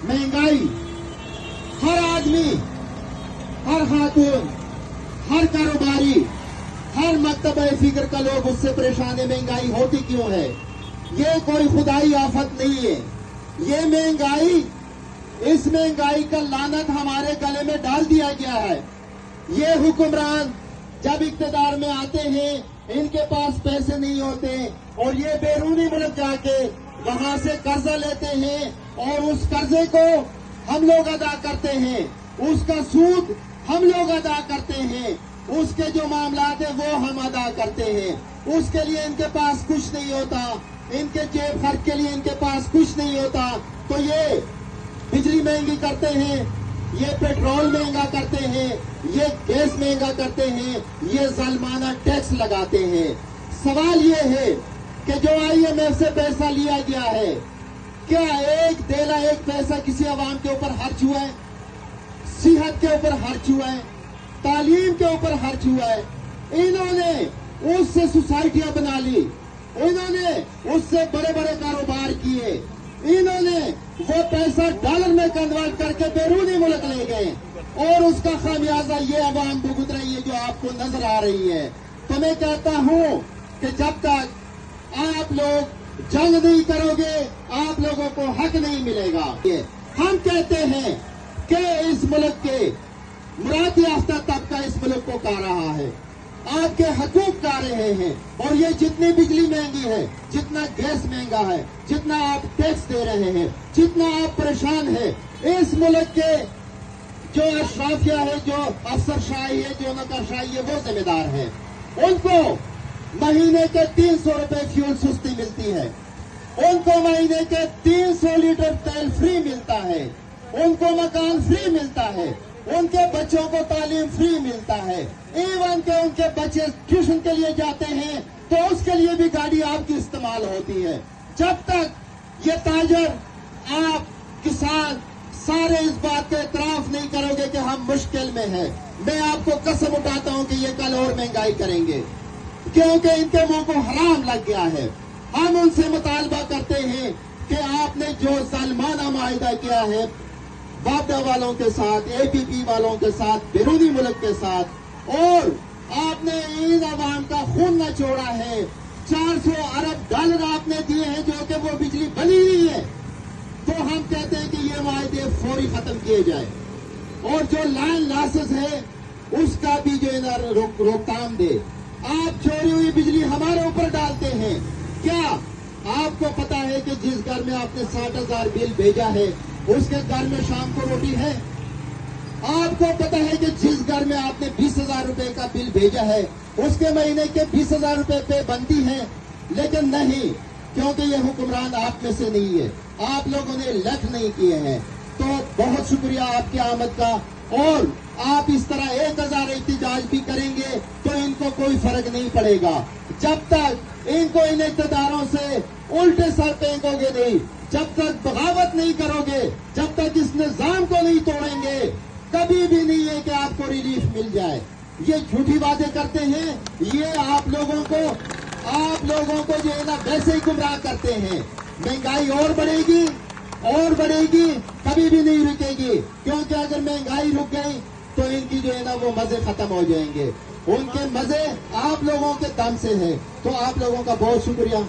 महंगाई हर आदमी, हर खातून, हर कारोबारी, हर मकतब फिक्र का लोग उससे परेशान है। महंगाई होती क्यों है? ये कोई खुदाई आफत नहीं है। ये महंगाई, इस महंगाई का लानत हमारे गले में डाल दिया गया है। ये हुक्मरान जब इख्तिदार में आते हैं, इनके पास पैसे नहीं होते और ये बैरूनी मुल्क जाके वहां से कर्जा लेते हैं और उस कर्जे को हम लोग अदा करते हैं, उसका सूद हम लोग अदा करते हैं, उसके जो मामलात है वो हम अदा करते हैं। उसके लिए इनके पास कुछ नहीं होता, इनके जेब खर्च के लिए इनके पास कुछ नहीं होता। तो ये बिजली महंगी करते हैं, ये पेट्रोल महंगा करते हैं, ये गैस महंगा करते हैं, ये ज़ालिमाना टैक्स लगाते हैं। सवाल ये है कि जो IMF से पैसा लिया गया है, क्या एक देला एक पैसा किसी आवाम के ऊपर खर्च हुआ है? सेहत के ऊपर खर्च हुआ है, तालीम के ऊपर खर्च हुआ है? इन्होंने उससे सोसाइटियां बना ली, इन्होंने उससे बड़े बड़े कारोबार किए, इन्होंने वो पैसा डॉलर में कन्वर्ट करके बैरूनी मुल्क ले गए और उसका खामियाजा ये अवाम भुगत रही है जो आपको नजर आ रही है। तो मैं कहता हूं कि जब तक आप लोग जंग नहीं करोगे, आप लोगों को हक नहीं मिलेगा। हम कहते हैं कि इस मुल्क के मुराद याफ्ता तबका इस मुल्क को खा रहा है, आपके हकूक खा रहे हैं। और ये जितनी बिजली महंगी है, जितना गैस महंगा है, जितना आप टैक्स दे रहे हैं, जितना आप परेशान है, इस मुल्क के जो अशराफिया है, जो अफसरशाही है, जो नौकरशाही है, वो जिम्मेदार है। उनको महीने के 300 रुपए फ्यूल सस्ती मिलती है, उनको महीने के 300 लीटर तेल फ्री मिलता है, उनको मकान फ्री मिलता है, उनके बच्चों को तालीम फ्री मिलता है। इवन के उनके बच्चे ट्यूशन के लिए जाते हैं तो उसके लिए भी गाड़ी आपकी इस्तेमाल होती है। जब तक ये ताजर, आप किसान सारे इस बात का इतराफ नहीं करोगे कि हम मुश्किल में हैं, मैं आपको कसम उठाता हूं कि ये कल और महंगाई करेंगे, क्योंकि इनके मुंह को हराम लग गया है। हम उनसे मुतालबा करते हैं कि आपने जो ज़ालिमाना माहिदा किया है वापडा वालों के साथ, APP वालों के साथ, बैरूनी मुल्क के साथ, और आपने इन अवाम का खून न छोड़ा है। 400 अरब डॉलर आपने दिए हैं जो कि वो बिजली बनी नहीं है। तो हम कहते हैं कि ये माहिदे फौरी खत्म किए जाए और जो लाइन लॉसेस है उसका भी जो है ना रोकथाम दे। आप चोरी हुई बिजली हमारे ऊपर डालते हैं। क्या आपको पता है कि जिस घर में आपने 60,000 बिल भेजा है उसके घर में शाम को रोटी है? आपको पता है कि जिस घर में आपने 20,000 रुपए का बिल भेजा है उसके महीने के 20,000 रुपए पे बनती है? लेकिन नहीं, क्योंकि ये हुक्मरान आप में से नहीं है, आप लोगों ने इलेक्ट नहीं किए हैं। तो बहुत शुक्रिया आपकी आमद का। और आप इस तरह 1000 एहतजाज भी करेंगे तो इनको कोई फर्क नहीं पड़ेगा। जब तक इनको इन इक़्तिदारों से उल्टे सर फेंकोगे नहीं, जब तक बगावत नहीं करोगे, जब तक इस निजाम को नहीं तोड़ेंगे, कभी भी नहीं है कि आपको रिलीफ मिल जाए। ये झूठी बातें करते हैं, ये आप लोगों को जो है ना वैसे ही गुमराह करते हैं। महंगाई और बढ़ेगी और बढ़ेगी, कभी भी नहीं रुकेगी, क्योंकि अगर महंगाई रुक गई तो इनकी जो है ना वो मजे खत्म हो जाएंगे। उनके मजे आप लोगों के दम से हैं। तो आप लोगों का बहुत शुक्रिया।